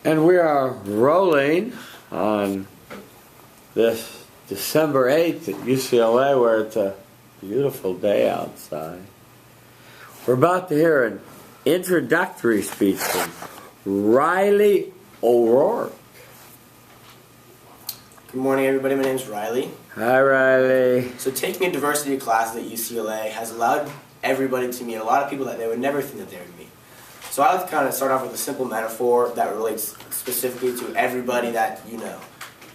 And we are rolling on this December 8th at UCLA, where it's a beautiful day outside. We're about to hear an introductory speech from Riley O'Rourke. Good morning, everybody. My name is Riley. Hi, Riley. So taking a diversity of classes at UCLA has allowed everybody to meet a lot of people that they would never think that they would meet. So I like to kind of start off with a simple metaphor that relates specifically to everybody that you know.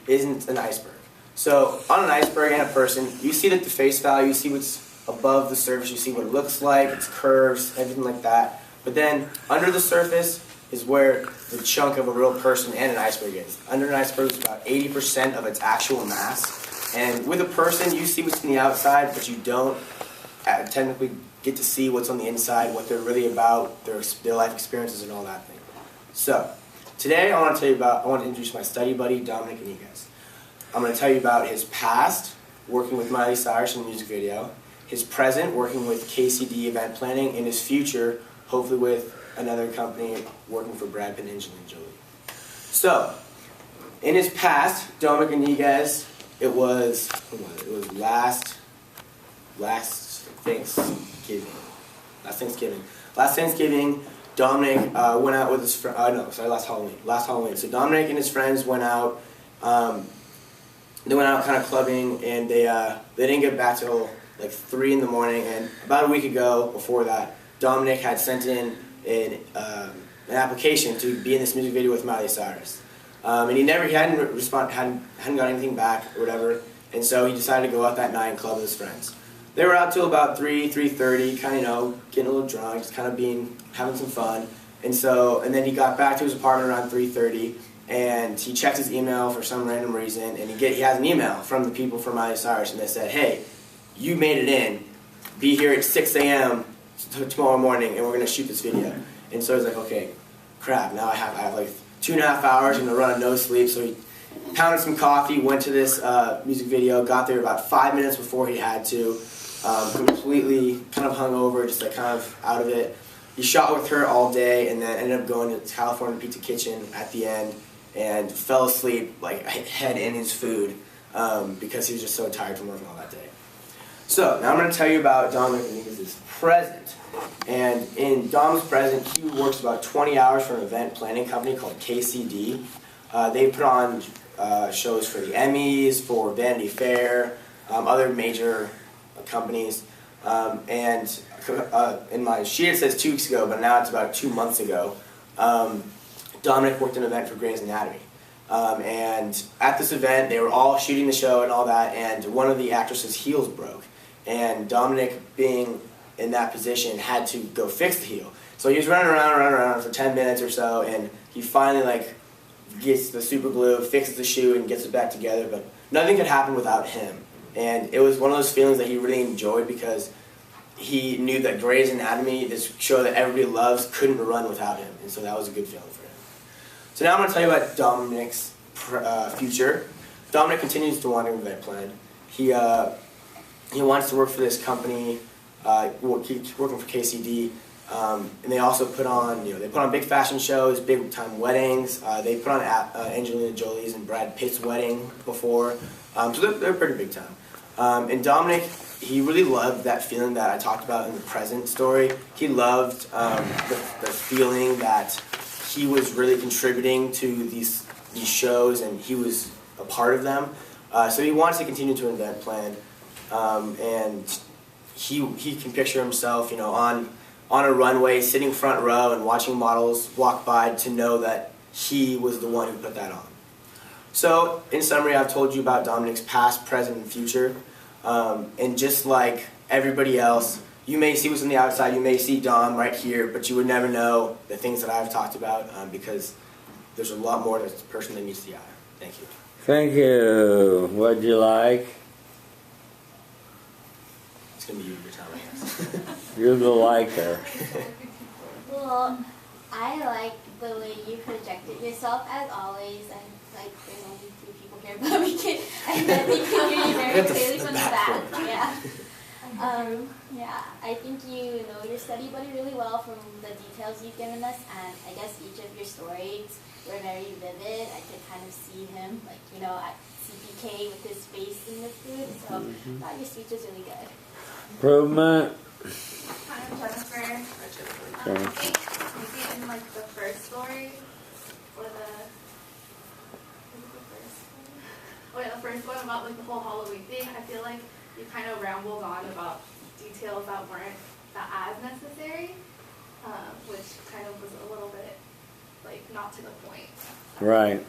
Isn't an iceberg. So on an iceberg and a person, you see that the face value, you see what's above the surface, you see what it looks like, its curves, everything like that. But then under the surface is where the chunk of a real person and an iceberg is. Under an iceberg is about 80% of its actual mass. And with a person, you see what's on the outside, but you don't technically get to see what's on the inside, what they're really about, their life experiences and all that thing. So today I want to introduce my study buddy, Dominic. I'm going to tell you about his past, working with Miley Cyrus in the music video, his present, working with KCD event planning, and his future, hopefully with another company, working for Brad Pitt and Angelina Jolie. So, in his past, Dominic and Niguez, it was last Thanksgiving. Last Thanksgiving, Dominic went out with his friend. Last Halloween. So Dominic and his friends went out. They went out kind of clubbing, and they didn't get back till like 3 in the morning. And about a week ago, before that, Dominic had sent in an application to be in this music video with Miley Cyrus. And he hadn't got anything back or whatever. And so he decided to go out that night and club with his friends. They were out till about 3:30, kind of, getting a little drunk, just kind of having some fun. And then he got back to his apartment around 3:30, and he checked his email for some random reason, and he has an email from the people from Miley Cyrus, and they said, "Hey, you made it in. Be here at 6 a.m. tomorrow morning, and we're gonna shoot this video." And so he's like, "Okay, crap. Now I have like 2.5 hours. I'm gonna run on no sleep." So he pounded some coffee, went to this music video, got there about 5 minutes before he had to. Completely kind of hungover, just like kind of out of it. He shot with her all day, and then ended up going to California Pizza Kitchen at the end, and fell asleep like head in his food because he was just so tired from working all that day. So now I'm going to tell you about Dominic Niguez's present. And in Dom's present, he works about 20 hours for an event planning company called KCD. They put on shows for the Emmys, for Vanity Fair, other major companies, and in my sheet it says 2 weeks ago, but now it's about 2 months ago. Dominic worked an event for Grey's Anatomy, and at this event they were all shooting the show and all that, and one of the actresses' heels broke, and Dominic, being in that position, had to go fix the heel. So he was running around for 10 minutes or so, and he finally gets the super glue, fixes the shoe, and gets it back together. But nothing could happen without him. And it was one of those feelings that he really enjoyed, because he knew that Grey's Anatomy, this show that everybody loves, couldn't run without him. And so that was a good feeling for him. So now I'm going to tell you about Dominic's future. Dominic continues to want an event plan. He wants to work for this company. He's working for KCD. And they also put on, they put on big fashion shows, big time weddings. They put on Angelina Jolie's and Brad Pitt's wedding before. So they're pretty big time. And Dominic, he really loved that feeling that I talked about in the present story. He loved the feeling that he was really contributing to these shows, and he was a part of them. So he wants to continue to event plan, and he can picture himself, on a runway, sitting front row and watching models walk by, to know that he was the one who put that on. So, in summary, I've told you about Dominic's past, present, and future. And just like everybody else, you may see what's on the outside, you may see Dom right here, but you would never know the things that I've talked about, because there's a lot more to this person than meets the eye. Thank you. Thank you. What'd you like? It's going to be you every time, I guess. You're the liker. Well, I like the way you projected yourself, as always, and there's only 2 people here, but we can, and then we can hear you very clearly from the back. Yeah. Yeah, I think you know your study buddy really well from the details you've given us, and I guess each of your stories were very vivid. I could kind of see him, like, at CPK with his face in the food, so I thought your speech was really good. Improvement. Hi, I'm Jennifer. I think maybe in like the first story, or the first one about like the whole Halloween thing, I feel like you kind of rambled on about details that weren't as necessary, which kind of was a little bit like not to the point. Right.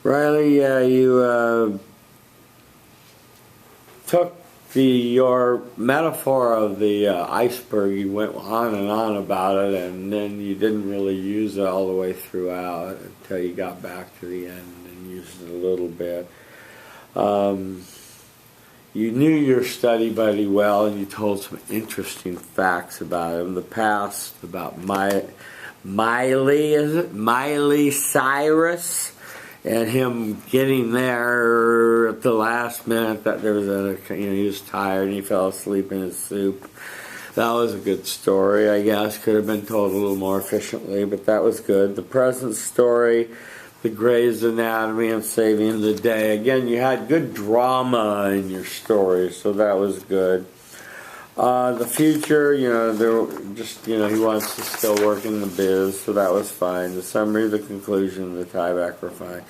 Riley, you took your metaphor of the iceberg, you went on and on about it, and then you didn't really use it all the way throughout until you got back to the end and used it a little bit. You knew your study buddy well, and you told some interesting facts about him. The past, about Miley Cyrus, and him getting there at the last minute, that there was he was tired and he fell asleep in his soup. That was a good story, I guess. Could have been told a little more efficiently, but that was good. The present story, the Grey's Anatomy, and saving the day. Again, you had good drama in your story, so that was good. The future, he wants to still work in the biz, so that was fine. The summary, the conclusion, the tieback were fine.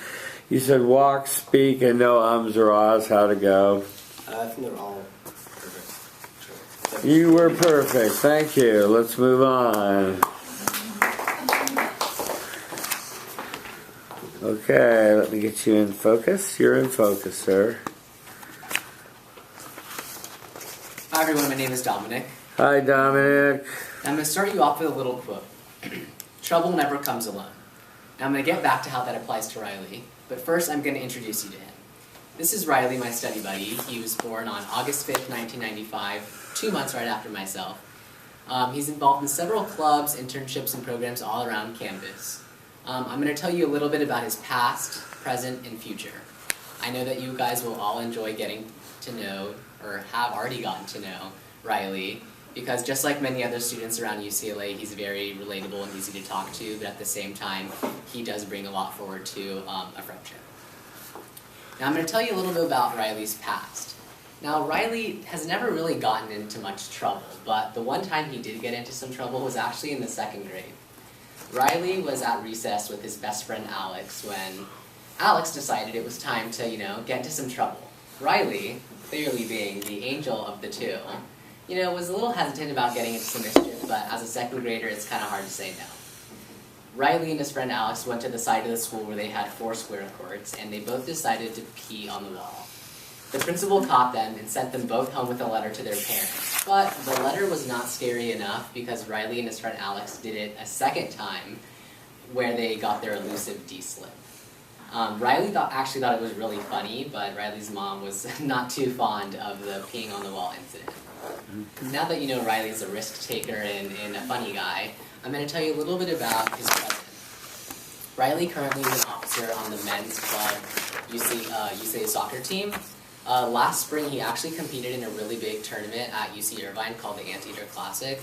You said walk, speak, and no ums or ahs. How to go? I think they're all perfect. You were perfect. Thank you. Let's move on. Okay, let me get you in focus. You're in focus, sir. Hi everyone, my name is Dominic. Hi, Dominic. I'm going to start you off with a little quote. Trouble never comes alone. Now I'm going to get back to how that applies to Riley, but first I'm going to introduce you to him. This is Riley, my study buddy. He was born on August 5th, 1995, 2 months right after myself. He's involved in several clubs, internships, and programs all around campus. I'm going to tell you a little bit about his past, present, and future. I know that you guys will all enjoy getting to know, or have already gotten to know, Riley, because just like many other students around UCLA, he's very relatable and easy to talk to, but at the same time, he does bring a lot forward to a friendship. Now I'm going to tell you a little bit about Riley's past. Now Riley has never really gotten into much trouble, but the one time he did get into some trouble was actually in the 2nd grade. Riley was at recess with his best friend Alex when Alex decided it was time to, get into some trouble. Riley, clearly being the angel of the two, was a little hesitant about getting into some mischief, but as a 2nd grader, it's kind of hard to say no. Riley and his friend Alex went to the side of the school where they had 4 square courts, and they both decided to pee on the wall. The principal caught them and sent them both home with a letter to their parents, but the letter was not scary enough because Riley and his friend Alex did it a 2nd time where they got their elusive D-slip. Riley actually thought it was really funny, but Riley's mom was not too fond of the peeing on the wall incident. Now that you know Riley's a risk taker and a funny guy, I'm going to tell you a little bit about his present. Riley currently is an officer on the men's club UCLA soccer team. Last spring he actually competed in a really big tournament at UC Irvine called the Anteater Classic.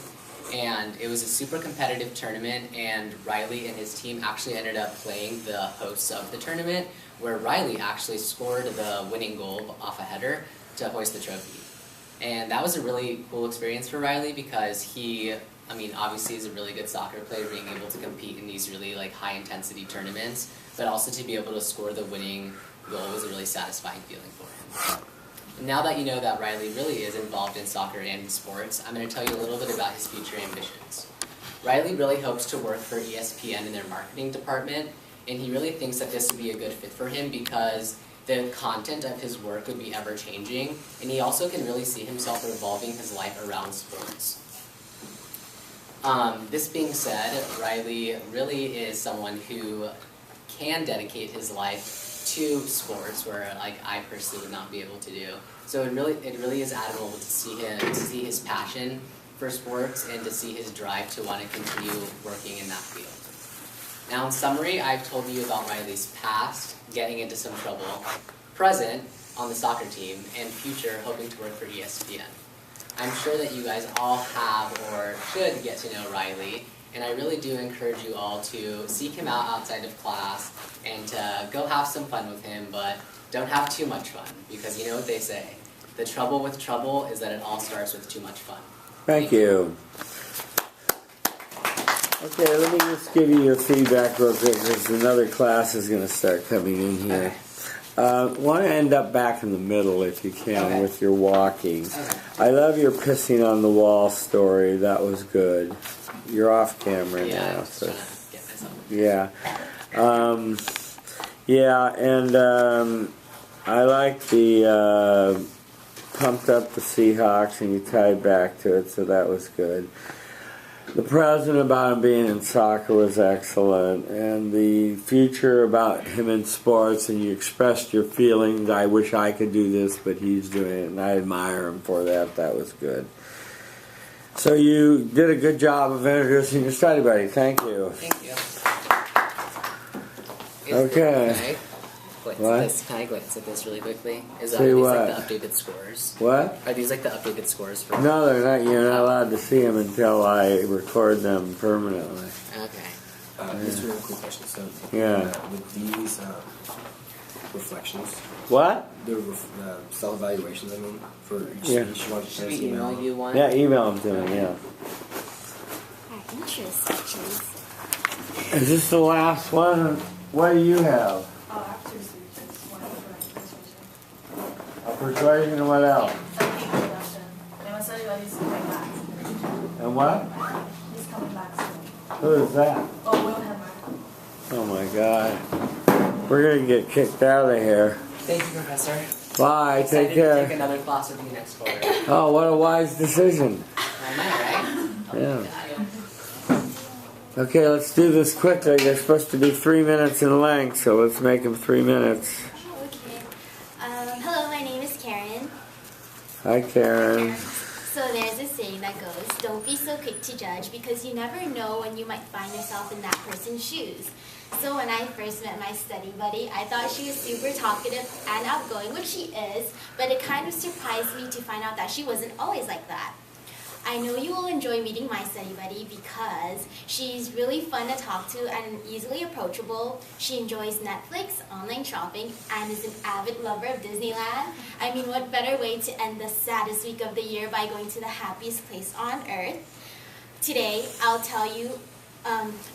And it was a super competitive tournament, and Riley and his team actually ended up playing the hosts of the tournament, where Riley actually scored the winning goal off a header to hoist the trophy. And that was a really cool experience for Riley because he, obviously is a really good soccer player, being able to compete in these really high-intensity tournaments, but also to be able to score the winning goal was a really satisfying feeling for him. Now that you know that Riley really is involved in soccer and in sports, I'm going to tell you a little bit about his future ambitions. Riley really hopes to work for ESPN in their marketing department, and he really thinks that this would be a good fit for him because the content of his work would be ever-changing, and he also can really see himself revolving his life around sports. This being said, Riley really is someone who can dedicate his life to sports, where I personally would not be able to do. So it really is admirable to see his passion for sports and to see his drive to want to continue working in that field. Now in summary, I've told you about Riley's past, getting into some trouble, present, on the soccer team, and future hoping to work for ESPN. I'm sure that you guys all have or should get to know Riley, and I really do encourage you all to seek him out outside of class and to go have some fun with him, but don't have too much fun, because you know what they say. The trouble with trouble is that it all starts with too much fun. Thank you. Okay, let me just give you your feedback real quick because another class is going to start coming in here. Want to end up back in the middle if you can with your walking. I love your pissing on the wall story. That was good. You're off camera now. So. Yeah. And I like the pumped up the Seahawks and you tied back to it, so that was good. The present about him being in soccer was excellent, and the future about him in sports, and you expressed your feelings. I wish I could do this, but he's doing it, and I admire him for that. That was good. So you did a good job of introducing your study buddy. Thank you. Thank you. Okay. Can I glance at this really quickly? Is See these what? like the updated scores? What? Are these like the updated scores for? No, they're not. You're not allowed to see them until I record them permanently. Okay. Just a real quick question. So, with these reflections, What? the self-evaluations, I mean, for each Yeah. you want to Should we email you one? Yeah, email them to me, yeah. Our interest sections. Is this the last one? What do you have? After speeches, one for persuasion. A persuasion and what else? Introduction. And my study buddy's coming back. And what? He's coming back soon. Who is that? Oh, Will Hammer. Oh my God. We're going to get kicked out of here. Thank you, Professor. Bye, Excited take to care. take another class with you next quarter. Oh, what a wise decision. I know, right? Yeah. Okay, let's do this quickly. They're supposed to be 3 minutes in length, so let's make them 3 minutes. Okay. Hello, my name is Karen. Hi, Karen. So there's a saying that goes, don't be so quick to judge because you never know when you might find yourself in that person's shoes. So when I first met my study buddy, I thought she was super talkative and outgoing, which she is, but it kind of surprised me to find out that she wasn't always like that. I know you will enjoy meeting my study buddy because she's really fun to talk to and easily approachable. She enjoys Netflix, online shopping, and is an avid lover of Disneyland. I mean, what better way to end the saddest week of the year by going to the happiest place on earth? Today, I'll tell you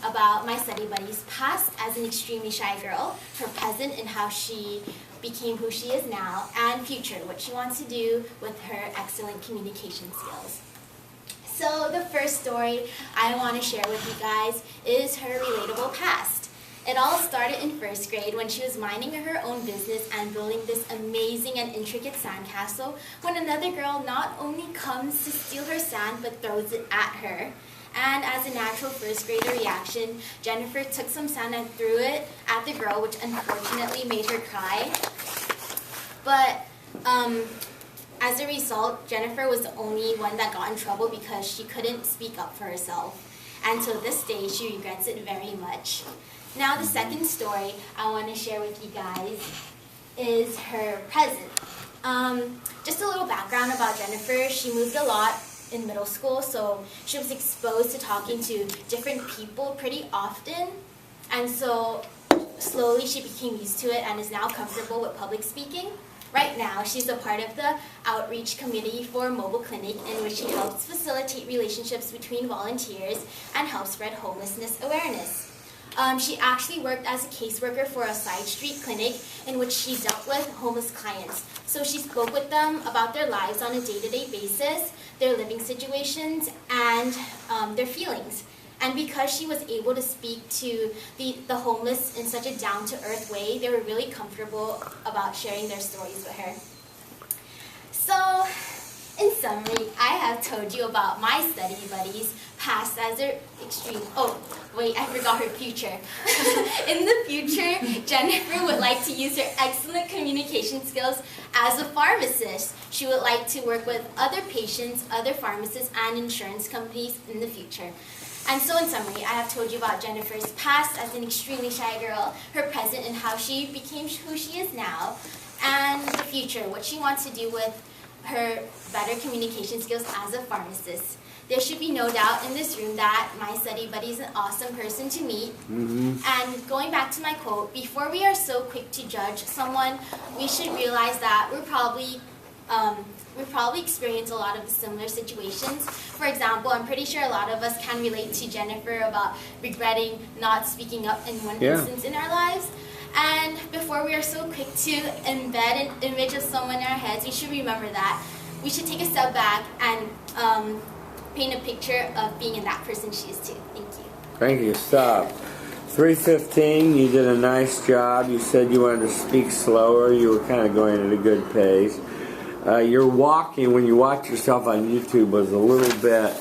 about my study buddy's past as an extremely shy girl, her present and how she became who she is now, and future, what she wants to do with her excellent communication skills. So the first story I want to share with you guys is her relatable past. It all started in first grade when she was minding her own business and building this amazing and intricate sandcastle when another girl not only comes to steal her sand but throws it at her. And as a natural first grader reaction, Jennifer took some sand and threw it at the girl, which unfortunately made her cry. But as a result, Jennifer was the only one that got in trouble because she couldn't speak up for herself. And to this day, she regrets it very much. Now the second story I want to share with you guys is her present. Just a little background about Jennifer. She moved a lot in middle school, so she was exposed to talking to different people pretty often. And so slowly she became used to it and is now comfortable with public speaking. Right now, she's a part of the outreach committee for a mobile clinic in which she helps facilitate relationships between volunteers and help spread homelessness awareness. She actually worked as a caseworker for a side street clinic in which she dealt with homeless clients. So she spoke with them about their lives on a day-to-day basis, their living situations, and their feelings. And because she was able to speak to the homeless in such a down-to-earth way, they were really comfortable about sharing their stories with her. So, in summary, I have told you about my study buddies, past as their extreme... Oh, wait, I forgot her future. In the future, Jennifer would like to use her excellent communication skills as a pharmacist. She would like to work with other patients, other pharmacists, and insurance companies in the future. And so in summary, I have told you about Jennifer's past as an extremely shy girl, her present and how she became who she is now, and the future, what she wants to do with her better communication skills as a pharmacist. There should be no doubt in this room that my study buddy is an awesome person to meet. And going back to my quote, before we are so quick to judge someone, we should realize that we probably experience a lot of similar situations. For example, I'm pretty sure a lot of us can relate to Jennifer about regretting not speaking up in one instance in our lives. And before we are so quick to embed an image of someone in our heads, we should remember that we should take a step back and paint a picture of being in that person's shoes too. Thank you. Thank you. Stop. 3:15, you did a nice job. You said you wanted to speak slower. You were kind of going at a good pace. Your walking, when you watch yourself on YouTube, was a little bit,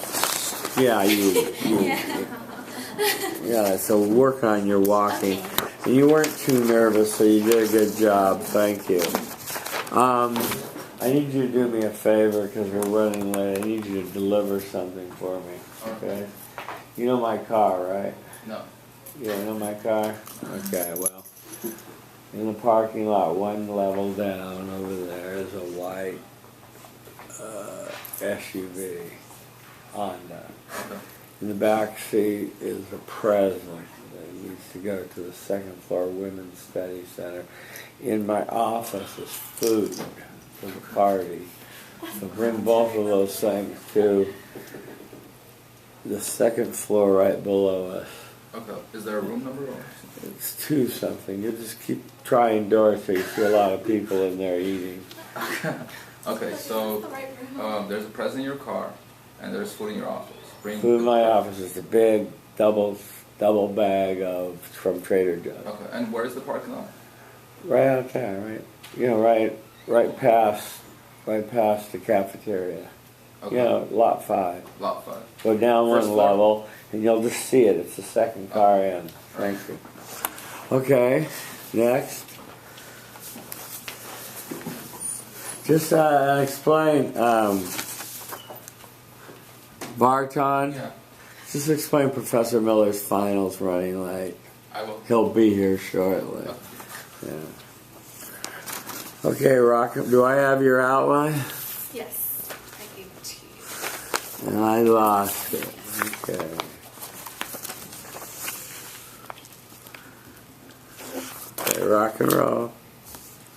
so work on your walking. Okay. And you weren't too nervous, so you did a good job. Thank you. I need you to do me a favor because we're running late. I need you to deliver something for me. Okay? You know my car, right? No. You don't know my car? Okay, well, in the parking lot, one level down over there is a white SUV, Honda. In the back seat is a present that needs to go to the second floor women's study center. In my office is food for the party. So bring both of those things to the second floor right below us. Okay. Is there a room number? It's 2 something. You just keep trying doors so you see a lot of people in there eating. Okay, so there's a present in your car, and there's food in your office. Food in my office is a big double bag from Trader Joe's. Okay, and where's the parking lot? Right out there, right? You know, right past the cafeteria. Okay. You know, lot 5. Lot 5. Go down First one floor? level, and you'll just see it. It's the second car in. Thank you. Okay, next. Just explain, Barton. Yeah, Just explain Professor Miller's finals running late. I will. He'll be here shortly. Yeah. Okay, Rock. Do I have your outline? Yes, I gave it to you. And I lost it. Okay. Okay, rock and roll.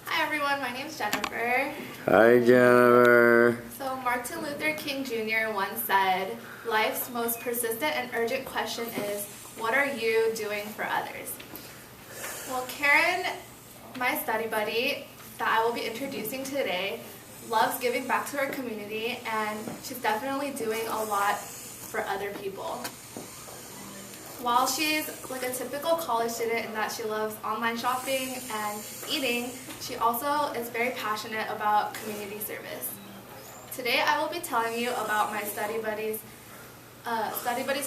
Hi everyone, my name's Jennifer. Hi, Jennifer. So Martin Luther King Jr. once said, "Life's most persistent and urgent question is, what are you doing for others?" Well, Karen, my study buddy that I will be introducing today, loves giving back to her community, and she's definitely doing a lot for other people. While she's like a typical college student in that she loves online shopping and eating, she also is very passionate about community service. Today I will be telling you about my study buddy's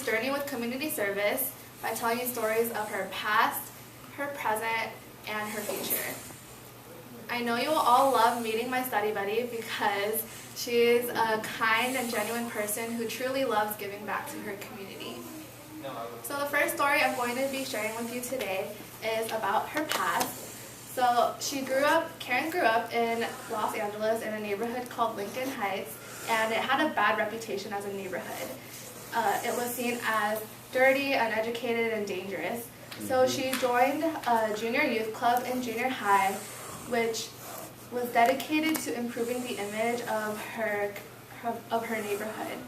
journey with community service by telling you stories of her past, her present, and her future. I know you will all love meeting my study buddy because she is a kind and genuine person who truly loves giving back to her community. So the first story I'm going to be sharing with you today is about her past. So Karen grew up in Los Angeles in a neighborhood called Lincoln Heights, and it had a bad reputation as a neighborhood. It was seen as dirty, uneducated, and dangerous. So she joined a junior youth club in junior high, which was dedicated to improving the image of her neighborhood.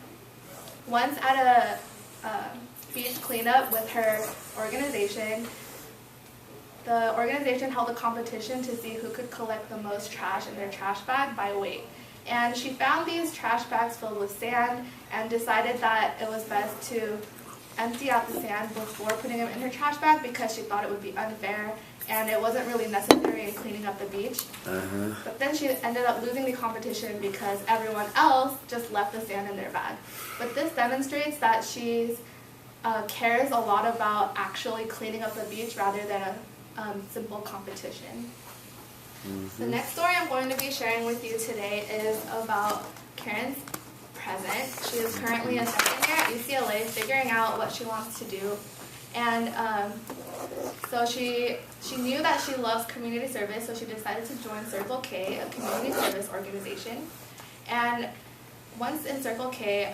Once at a beach cleanup with her organization, the organization held a competition to see who could collect the most trash in their trash bag by weight. And she found these trash bags filled with sand and decided that it was best to empty out the sand before putting them in her trash bag because she thought it would be unfair and it wasn't really necessary in cleaning up the beach. But then she ended up losing the competition because everyone else just left the sand in their bag. But this demonstrates that she cares a lot about actually cleaning up the beach rather than a simple competition. The next story I'm going to be sharing with you today is about Karen's present. She is currently a second year at UCLA figuring out what she wants to do. And So she knew that she loves community service, so she decided to join Circle K, a community service organization. And once in Circle K,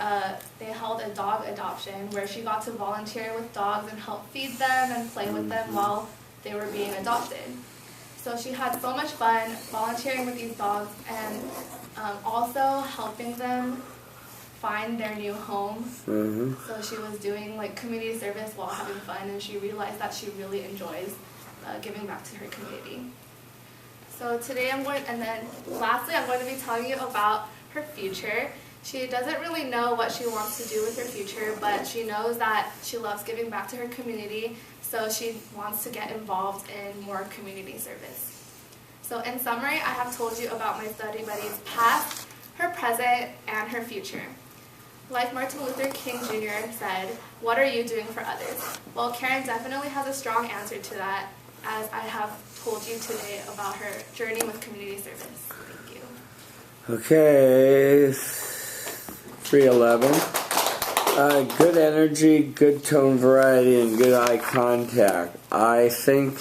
they held a dog adoption where she got to volunteer with dogs and help feed them and play with them while they were being adopted. So she had so much fun volunteering with these dogs and also helping them find their new home. So she was doing like community service while having fun, and she realized that she really enjoys giving back to her community. So today lastly I'm going to be telling you about her future. She doesn't really know what she wants to do with her future, but she knows that she loves giving back to her community, so she wants to get involved in more community service. So in summary, I have told you about my study buddy's past, her present, and her future. Like Martin Luther King Jr. said, what are you doing for others? Well, Karen definitely has a strong answer to that, as I have told you today about her journey with community service. Thank you. Okay, 311. Good energy, good tone variety, and good eye contact. I think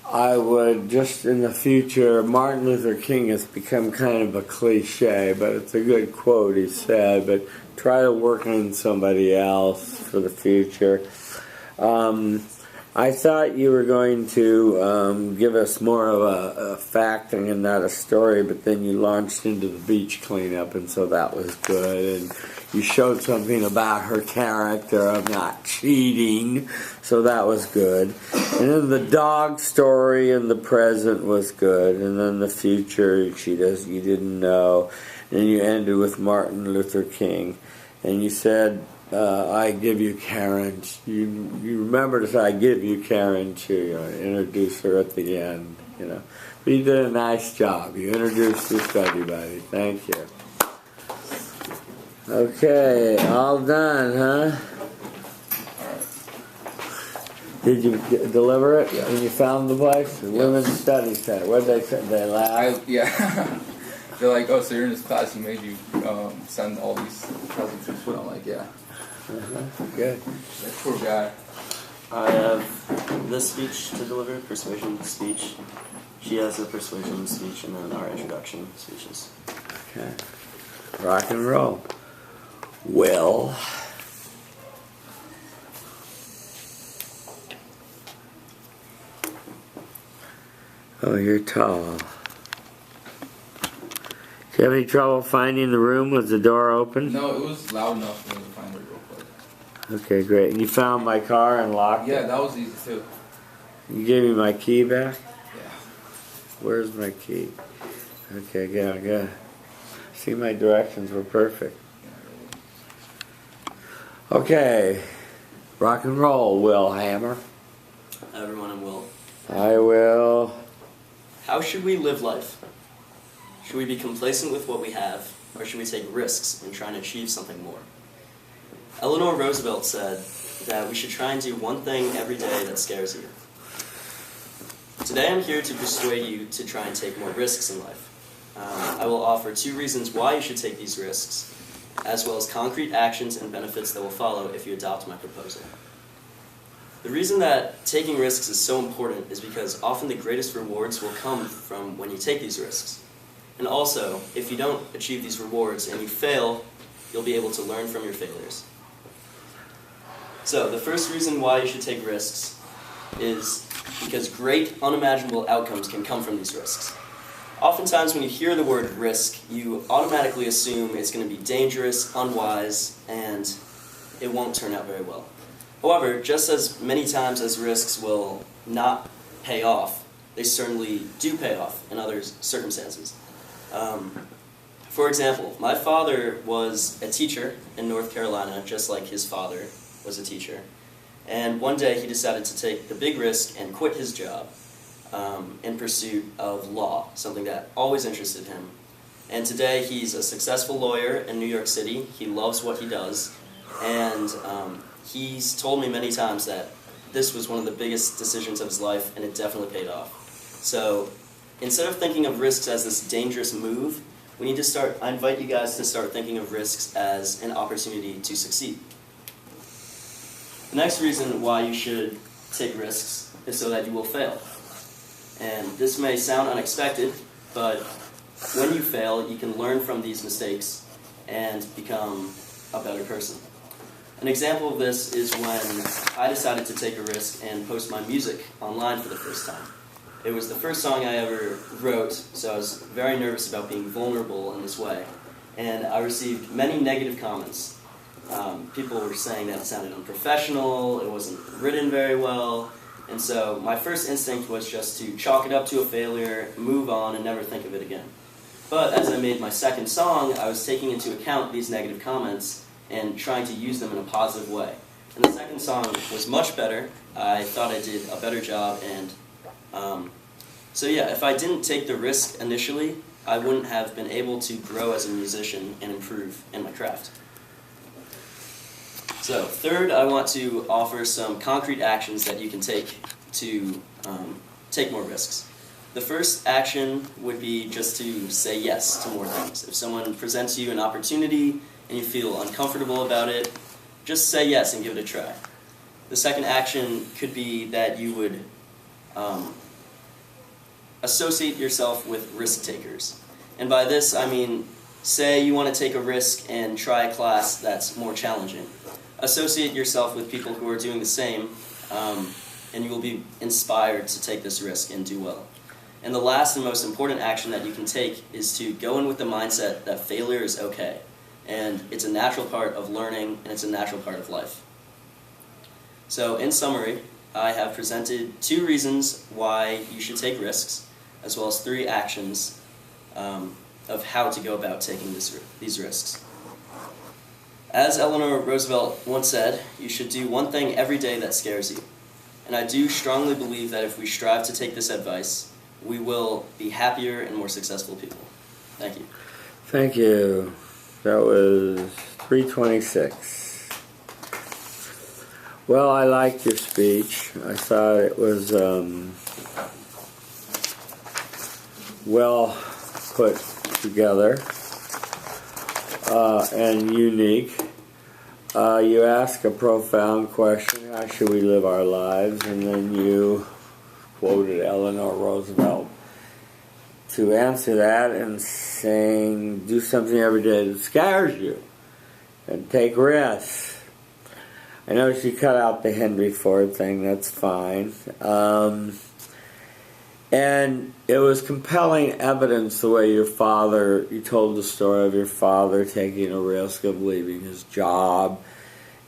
I would, just in the future, Martin Luther King has become kind of a cliche, but it's a good quote he said, but try to work on somebody else for the future. I thought you were going to give us more of a fact and not a story, but then you launched into the beach cleanup, and so that was good. And you showed something about her character of not cheating, so that was good. And then the dog story in the present was good, and then the future you didn't know. And you ended with Martin Luther King, and you said, I give you Karen. You remember to say, I give you Karen to introduce her at the end. But you did a nice job. You introduced your study buddy. Thank you. Okay, all done, huh? Did you deliver it when you found the place? The Women's Study Center. What did they say? They laughed? Yeah. They're like, oh, so you're in this class, you made you send all these presents and food. I'm like, yeah. Good. That poor guy. I have this speech to deliver, persuasion speech. She has a persuasion speech, and then our introduction speeches. Okay. Rock and roll. Well. Oh, you're tall. Did you have any trouble finding the room? Was the door open? No, it was loud enough for me to find it real quick. Okay, great. And you found my car and locked it? Yeah, that was easy too. You gave me my key back? Yeah. Where's my key? Okay, good. See, my directions were perfect. Okay. Rock and roll, Will Hammer. Hi everyone, I'm Will. I will. How should we live life? Should we be complacent with what we have, or should we take risks in trying to achieve something more? Eleanor Roosevelt said that we should try and do one thing every day that scares you. Today I'm here to persuade you to try and take more risks in life. I will offer 2 reasons why you should take these risks, as well as concrete actions and benefits that will follow if you adopt my proposal. The reason that taking risks is so important is because often the greatest rewards will come from when you take these risks. And also, if you don't achieve these rewards and you fail, you'll be able to learn from your failures. So, the first reason why you should take risks is because great, unimaginable outcomes can come from these risks. Oftentimes when you hear the word risk, you automatically assume it's going to be dangerous, unwise, and it won't turn out very well. However, just as many times as risks will not pay off, they certainly do pay off in other circumstances. For example, my father was a teacher in North Carolina, just like his father was a teacher. And one day he decided to take the big risk and quit his job in pursuit of law, something that always interested him. And today he's a successful lawyer in New York City. He loves what he does. And he's told me many times that this was one of the biggest decisions of his life, and it definitely paid off. So instead of thinking of risks as this dangerous move, we need to start, I invite you guys to start thinking of risks as an opportunity to succeed. The next reason why you should take risks is so that you will fail. And this may sound unexpected, but when you fail, you can learn from these mistakes and become a better person. An example of this is when I decided to take a risk and post my music online for the first time. It was the first song I ever wrote, so I was very nervous about being vulnerable in this way. And I received many negative comments. People were saying that it sounded unprofessional, it wasn't written very well, and so my first instinct was just to chalk it up to a failure, move on, and never think of it again. But as I made my second song, I was taking into account these negative comments and trying to use them in a positive way. And the second song was much better. I thought I did a better job, and so yeah, if I didn't take the risk initially, I wouldn't have been able to grow as a musician and improve in my craft. So third, I want to offer some concrete actions that you can take to take more risks. The first action would be just to say yes to more things. If someone presents you an opportunity and you feel uncomfortable about it, just say yes and give it a try. The second action could be that you would associate yourself with risk takers. And by this, I mean, say you want to take a risk and try a class that's more challenging. Associate yourself with people who are doing the same, and you will be inspired to take this risk and do well. And the last and most important action that you can take is to go in with the mindset that failure is okay. And it's a natural part of learning, and it's a natural part of life. So in summary, I have presented 2 reasons why you should take risks, as well as 3 actions of how to go about taking these risks. As Eleanor Roosevelt once said, you should do one thing every day that scares you. And I do strongly believe that if we strive to take this advice, we will be happier and more successful people. Thank you. Thank you. That was 326. Well, I liked your speech. I thought it was well put together and unique. You ask a profound question, how should we live our lives? And then you quoted Eleanor Roosevelt to answer that and saying, do something every day that scares you and take risks. I noticed you cut out the Henry Ford thing, that's fine. And it was compelling evidence the way you told the story of your father taking a risk of leaving his job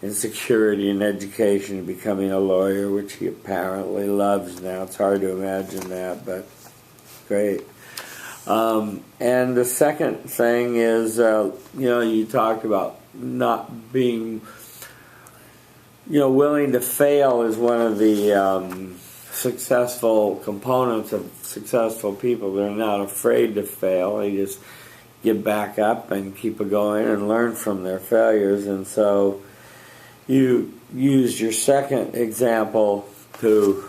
in security and education and becoming a lawyer, which he apparently loves now. It's hard to imagine that, but great. And the second thing is, you talked about not being, willing to fail is one of the successful components of successful people. They're not afraid to fail. They just get back up and keep it going and learn from their failures. And so you used your second example to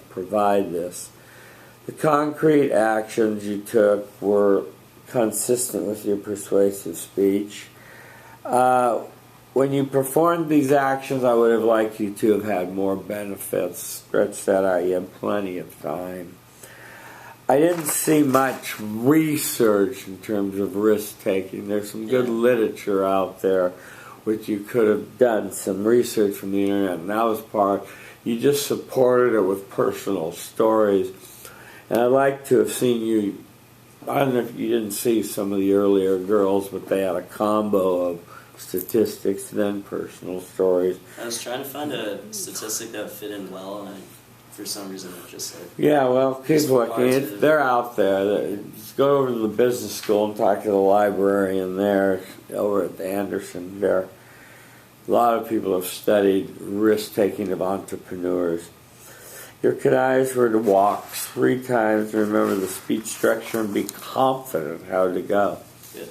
provide this. The concrete actions you took were consistent with your persuasive speech. When you performed these actions, I would have liked you to have had more benefits. Stretch that out. You had plenty of time. I didn't see much research in terms of risk-taking. There's some good literature out there which you could have done some research from the internet, and that was part. You just supported it with personal stories. And I'd like to have seen you, I don't know if you didn't see some of the earlier girls, but they had a combo of statistics, then personal stories. I was trying to find a statistic that fit in well, and for some reason it just said... Yeah, well, keep looking. They're out there. Just go over to the business school and talk to the librarian there, over at Anderson there. A lot of people have studied risk-taking of entrepreneurs. Your eyes were to walk 3 times, remember the speech structure, and be confident how to go. Good.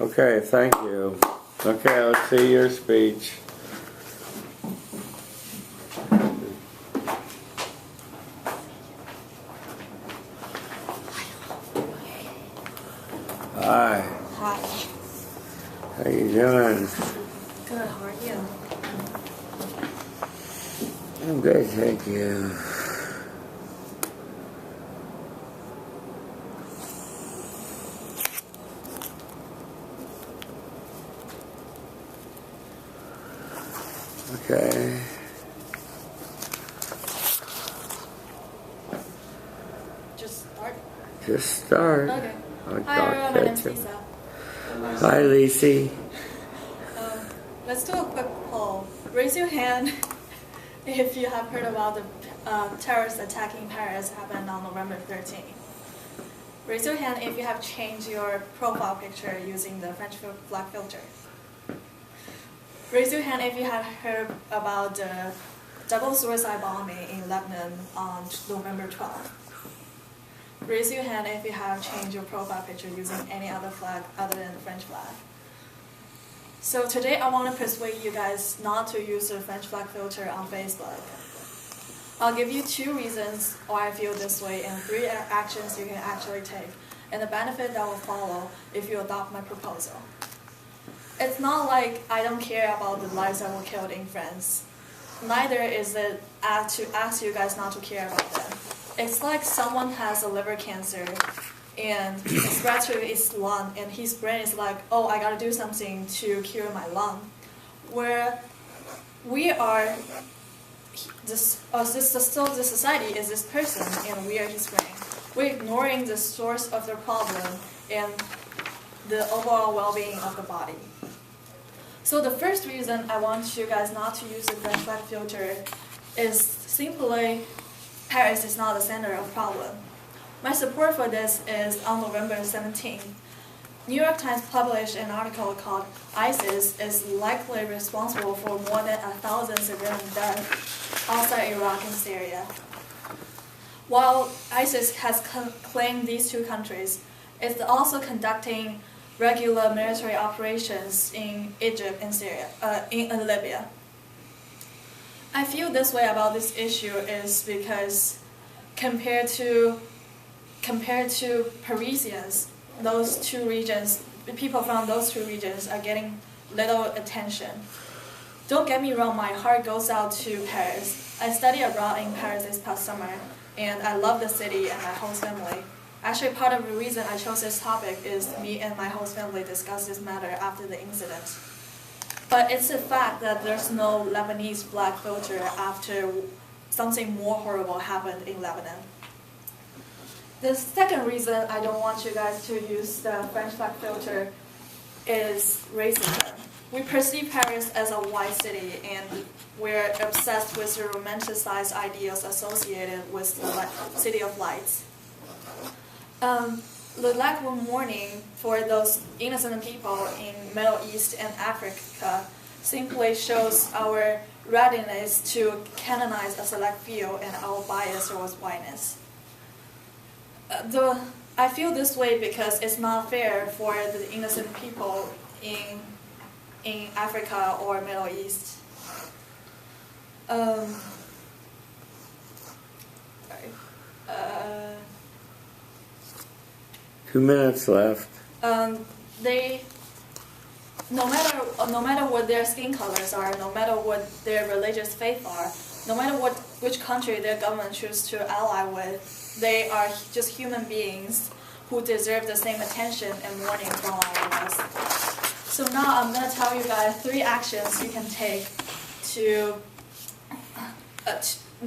Okay, thank you. Okay, let's see your speech. Hi. Hi. How you doing? Good, how are you? I'm good, thank you. Okay. Just start. Just start. Okay. I'll Hi everyone, my name's catch 'em. Lisa. Hi, Lacey. Let's do a quick poll. Raise your hand if you have heard about the terrorist attack in Paris happened on November 13th. Raise your hand if you have changed your profile picture using the French flag filter. Raise your hand if you have heard about the double suicide bombing in Lebanon on November 12th. Raise your hand if you have changed your profile picture using any other flag other than the French flag. So today I want to persuade you guys not to use the French flag filter on Facebook. I'll give you 2 reasons why I feel this way and 3 actions you can actually take and the benefit that will follow if you adopt my proposal. It's not like I don't care about the lives that were killed in France. Neither is it to ask you guys not to care about them. It's like someone has a liver cancer and it spread to his lung and his brain is like, oh, I gotta do something to cure my lung. Where we are, the society is this person and we are his brain. We're ignoring the source of the problem and the overall well-being of the body. So the first reason I want you guys not to use the French flag filter is simply Paris is not the center of the problem. My support for this is on November 17th. New York Times published an article called ISIS is likely responsible for more than 1,000 civilian deaths outside Iraq and Syria. While ISIS has claimed these 2 countries, it's also conducting regular military operations in Egypt and Syria, in Libya. I feel this way about this issue is because compared to Parisians, those 2 regions, the people from those 2 regions are getting little attention. Don't get me wrong, my heart goes out to Paris. I studied abroad in Paris this past summer, and I love the city and my host family. Actually, part of the reason I chose this topic is me and my host family discussed this matter after the incident. But it's a fact that there's no Lebanese flag filter after something more horrible happened in Lebanon. The second reason I don't want you guys to use the French flag filter is racism. We perceive Paris as a white city and we're obsessed with the romanticized ideals associated with the City of Lights. The lack of mourning for those innocent people in Middle East and Africa simply shows our readiness to canonize a select few and our bias towards whiteness. I feel this way because it's not fair for the innocent people in Africa or Middle East. Sorry. 2 minutes left. They, no matter what their skin colors are, no matter what their religious faith are, no matter which country their government chooses to ally with, they are just human beings who deserve the same attention and mourning from all of us. So now I'm going to tell you guys 3 actions you can take to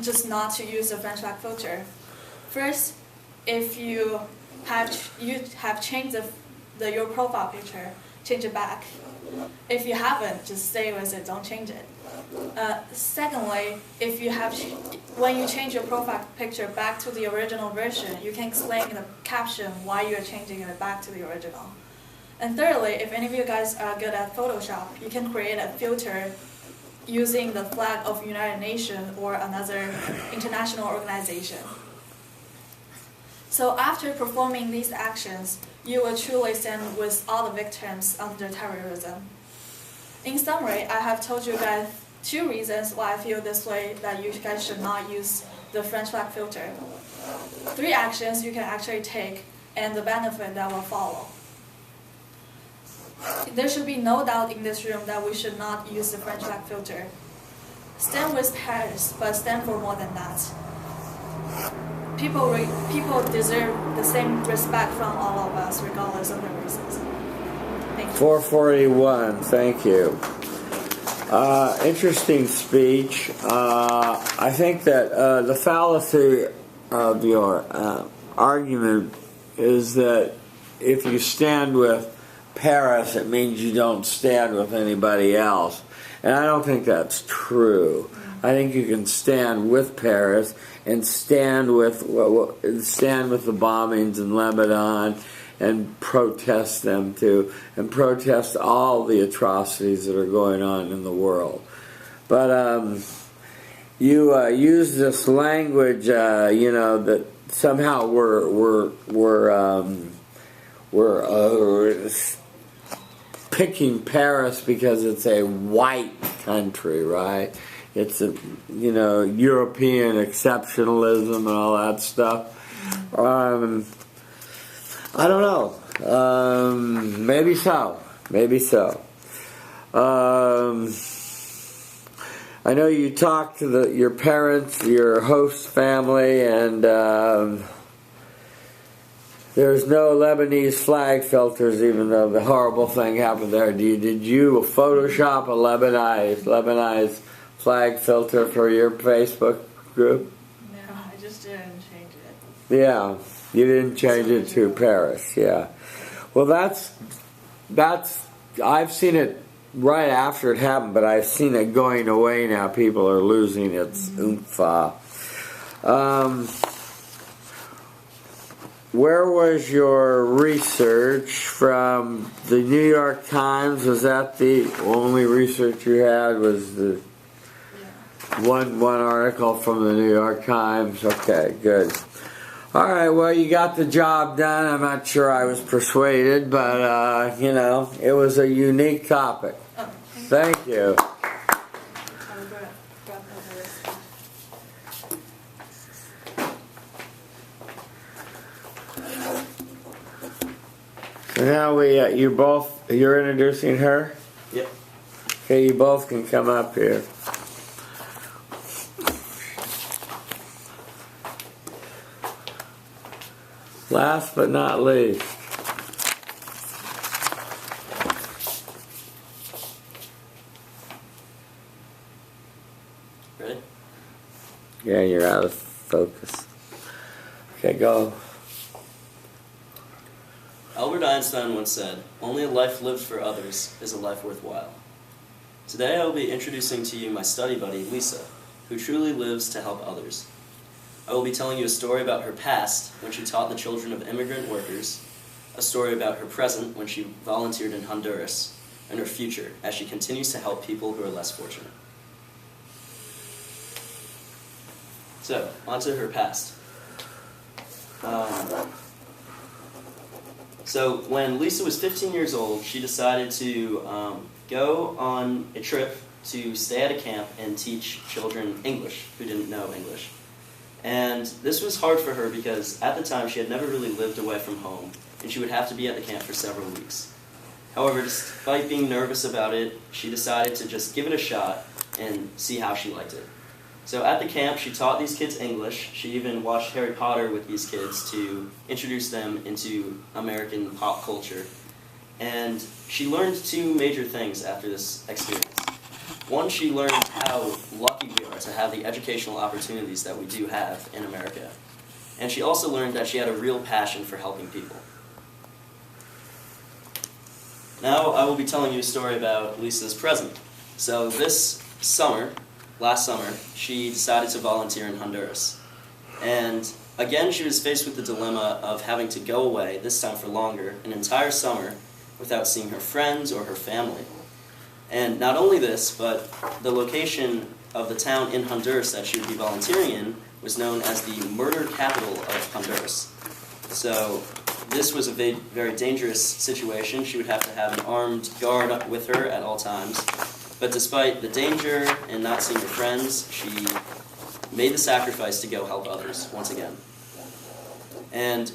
just not to use the French flag filter. First, if you have changed your profile picture, change it back. If you haven't, just stay with it, don't change it. Secondly, when you change your profile picture back to the original version, you can explain in the caption why you're changing it back to the original. And thirdly, if any of you guys are good at Photoshop, you can create a filter using the flag of United Nations or another international organization. So after performing these actions, you will truly stand with all the victims under terrorism. In summary, I have told you guys 2 reasons why I feel this way that you guys should not use the French flag filter. 3 actions you can actually take and the benefit that will follow. There should be no doubt in this room that we should not use the French flag filter. stand with Paris, but stand for more than that. People deserve the same respect from all of us, regardless of their races. Thank you. 441, thank you. Interesting speech. I think that the fallacy of your argument is that if you stand with Paris, it means you don't stand with anybody else. And I don't think that's true. I think you can stand with Paris and stand with the bombings in Lebanon and protest them too, and protest all the atrocities that are going on in the world. But you use this language, that somehow we're picking Paris because it's a white country, right? It's a European exceptionalism and all that stuff. I don't know. Maybe so. I know you talked to your parents, your host family, and there's no Lebanese flag filters, even though the horrible thing happened there. Did you Photoshop a Lebanese flag filter for your Facebook group? No, I just didn't change it. Yeah, you didn't change it to Paris. Yeah. Well, that's. I've seen it right after it happened, but I've seen it going away now. People are losing its oomph. Where was your research from? The New York Times? Was that the only research you had? Was the one article from the New York Times? Okay, good. All right, well, you got the job done. I'm not sure I was persuaded, but it was a unique topic. Oh, Thank you. So now you're introducing her? Yep. Okay, you both can come up here. Last but not least. Ready? Yeah, you're out of focus. Okay, go. Albert Einstein once said, "Only a life lived for others is a life worthwhile." Today I will be introducing to you my study buddy, Lisa, who truly lives to help others. I will be telling you a story about her past, when she taught the children of immigrant workers, a story about her present, when she volunteered in Honduras, and her future, as she continues to help people who are less fortunate. So, on to her past. So when Lisa was 15 years old, she decided to go on a trip to stay at a camp and teach children English who didn't know English. And this was hard for her because at the time she had never really lived away from home, and she would have to be at the camp for several weeks. However, despite being nervous about it, she decided to just give it a shot and see how she liked it. So at the camp, she taught these kids English. She even watched Harry Potter with these kids to introduce them into American pop culture. And she learned two major things after this experience. One, she learned how lucky we are to have the educational opportunities that we do have in America. And she also learned that she had a real passion for helping people. Now I will be telling you a story about Lisa's present. So this summer, last summer, she decided to volunteer in Honduras. And again, she was faced with the dilemma of having to go away, this time for longer, an entire summer, without seeing her friends or her family. And not only this, but the location of the town in Honduras that she would be volunteering in was known as the murder capital of Honduras. So this was a very dangerous situation. She would have to have an armed guard up with her at all times. But despite the danger and not seeing her friends, she made the sacrifice to go help others once again. And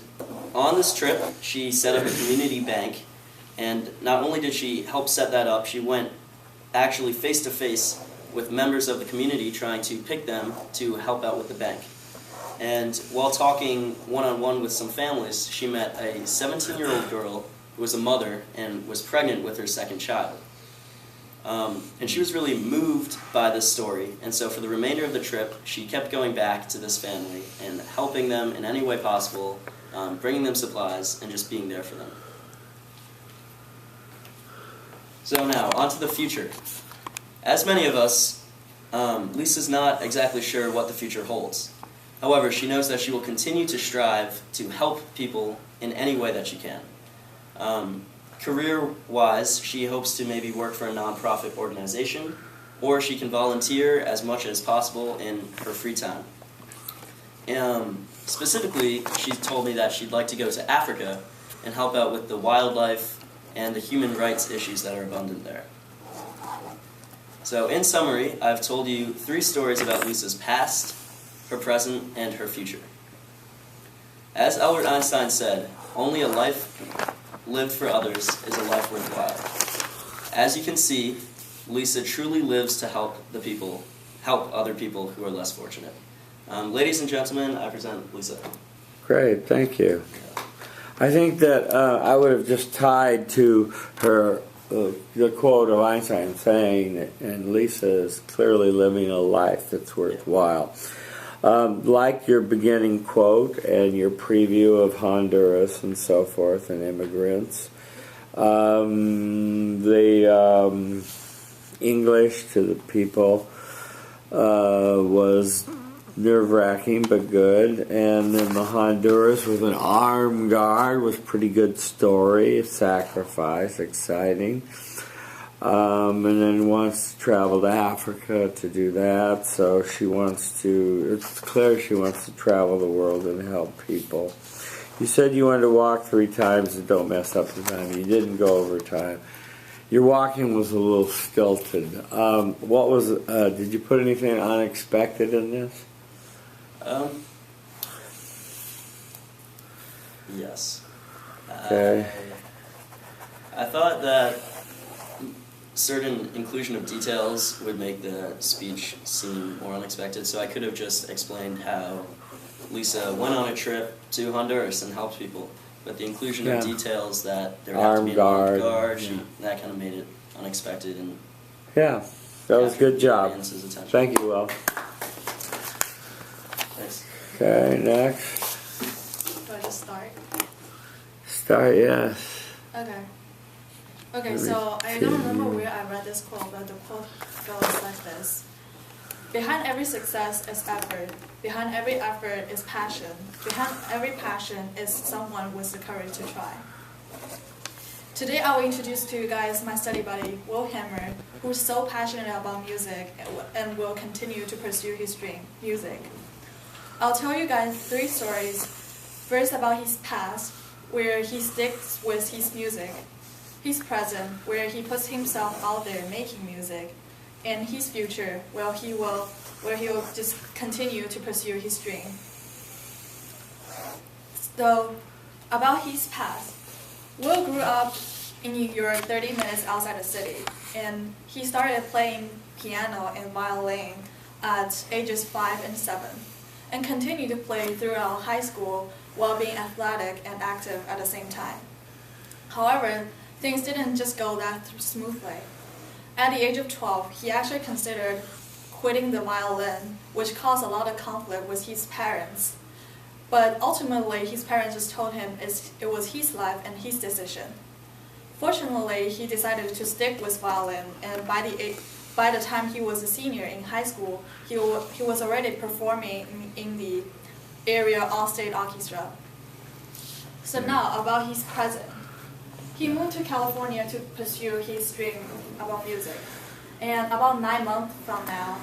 on this trip, she set up a community bank. And not only did she help set that up, she went actually face-to-face with members of the community trying to pick them to help out with the bank. And while talking one-on-one with some families, she met a 17-year-old girl who was a mother and was pregnant with her second child. And she was really moved by this story, and so for the remainder of the trip, she kept going back to this family and helping them in any way possible, bringing them supplies, and just being there for them. So now, on to the future. As many of us, Lisa's not exactly sure what the future holds. However, she knows that she will continue to strive to help people in any way that she can. Career-wise, she hopes to maybe work for a nonprofit organization, or she can volunteer as much as possible in her free time. Specifically, she told me that she'd like to go to Africa and help out with the wildlife and the human rights issues that are abundant there. So in summary, I've told you 3 stories about Lisa's past, her present, and her future. As Albert Einstein said, only a life lived for others is a life worthwhile. As you can see, Lisa truly lives to help other people who are less fortunate. Ladies and gentlemen, I present Lisa. Great, thank you. I think that I would have just tied to her the quote of Einstein saying that, and Lisa is clearly living a life that's worthwhile. Like your beginning quote and your preview of Honduras and so forth and immigrants, the English to the people was nerve-wracking but good, and then the Honduras with an armed guard was pretty good story, sacrifice, exciting. And then wants to travel to Africa to do that, so it's clear she wants to travel the world and help people. You said you wanted to walk 3 times and don't mess up the time. You didn't go over time. Your walking was a little stilted. Did you put anything unexpected in this? Yes. Okay. I thought that certain inclusion of details would make the speech seem more unexpected, so I could have just explained how Lisa went on a trip to Honduras and helped people, but the inclusion of details that there would have to be an armed guard, that kind of made it unexpected. And yeah, that was a good job. Thank you, Will. Thanks. Okay, next. Do I just start? Start, yes. Okay, so I don't remember where I read this quote, but the quote goes like this. Behind every success is effort. Behind every effort is passion. Behind every passion is someone with the courage to try. Today I will introduce to you guys my study buddy, Will Hammer, who's so passionate about music and will continue to pursue his dream, music. I'll tell you guys 3 stories. First about his past, where he sticks with his music. His present, where he puts himself out there making music. And his future, where he will just continue to pursue his dream. So, about his past, Will grew up in New York 30 minutes outside the city, and he started playing piano and violin at ages 5 and 7, and continued to play throughout high school while being athletic and active at the same time. However, things didn't just go that smoothly. At the age of 12, he actually considered quitting the violin, which caused a lot of conflict with his parents. But ultimately, his parents just told him it was his life and his decision. Fortunately, he decided to stick with violin, and by the time he was a senior in high school, he was already performing in the area all-state orchestra. So now, about his present. He moved to California to pursue his dream about music. And about 9 months from now,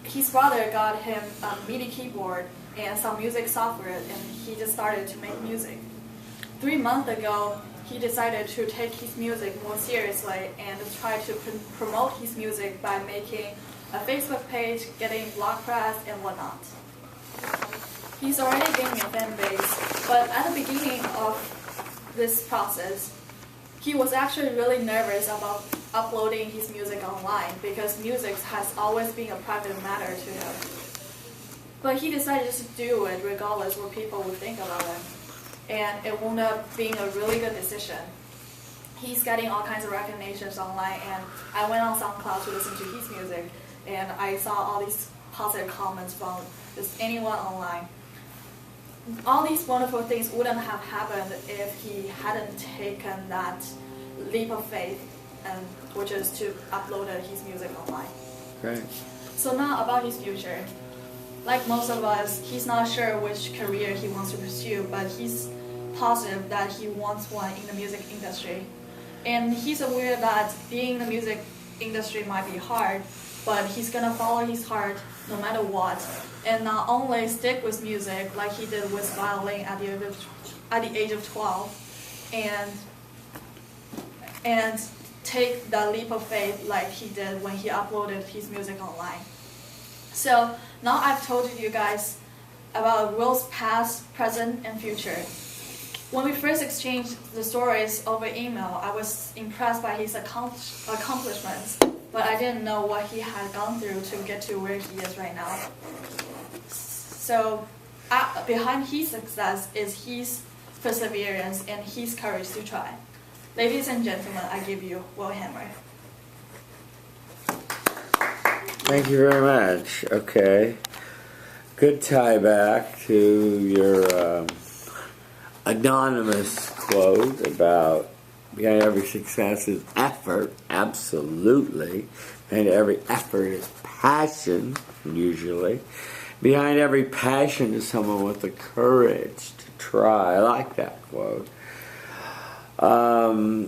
his brother got him a MIDI keyboard and some music software, and he just started to make music. 3 months ago, he decided to take his music more seriously and try to promote his music by making a Facebook page, getting blog press, and whatnot. He's already gaining a fan base, but at the beginning of this process, he was actually really nervous about uploading his music online because music has always been a private matter to him. But he decided to do it regardless what people would think about him. And it wound up being a really good decision. He's getting all kinds of recognitions online, and I went on SoundCloud to listen to his music, and I saw all these positive comments from just anyone online. All these wonderful things wouldn't have happened if he hadn't taken that leap of faith, which is to upload his music online. Great. So now about his future. Like most of us, he's not sure which career he wants to pursue, but he's positive that he wants one in the music industry. And he's aware that being in the music industry might be hard, but he's gonna follow his heart no matter what, and not only stick with music like he did with violin at the age of 12, and take that leap of faith like he did when he uploaded his music online. So now I've told you guys about Will's past, present, and future. When we first exchanged the stories over email, I was impressed by his accomplishments, but I didn't know what he had gone through to get to where he is right now. So behind his success is his perseverance and his courage to try. Ladies and gentlemen, I give you Will Hammer. Thank you very much. Okay. Good tie back to your anonymous quote about behind every success is effort. Absolutely. Behind every effort is passion, usually. Behind every passion is someone with the courage to try. I like that quote. The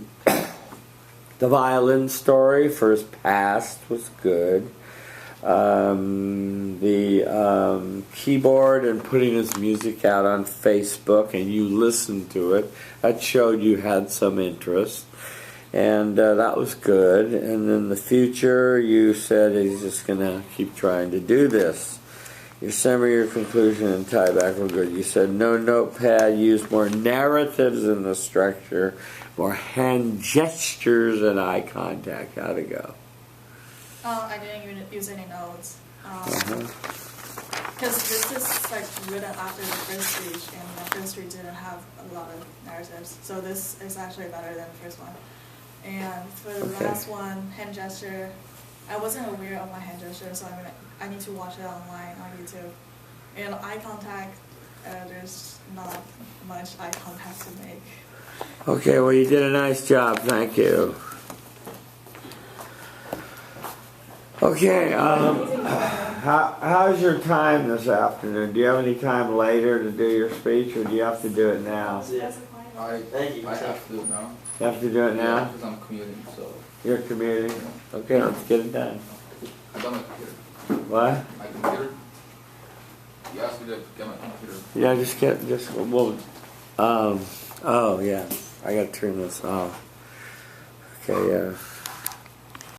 violin story for his past was good. The keyboard and putting his music out on Facebook and you listened to it, that showed you had some interest, and that was good. And then the future, you said he's just going to keep trying to do this. Your summary, your conclusion, and tie back were good. You said no notepad, use more narratives in the structure, more hand gestures and eye contact. How'd it go? I didn't even use any notes. Because this is like written after the first speech, and the first speech didn't have a lot of narratives. So this is actually better than the first one. And for the last one, hand gesture, I wasn't aware of my hand gesture, so I need to watch it online on YouTube. And eye contact, there's not much eye contact to make. Okay, well you did a nice job, thank you. Okay, how's your time this afternoon? Do you have any time later to do your speech, or do you have to do it now? Thank you. I have to do it now. You have to do it now? Because I'm commuting, so. You're commuting? Okay, let's get it done. I got my computer. What? My computer? You asked me to get my computer. Yeah, oh yeah, I gotta turn this off. Okay, yeah.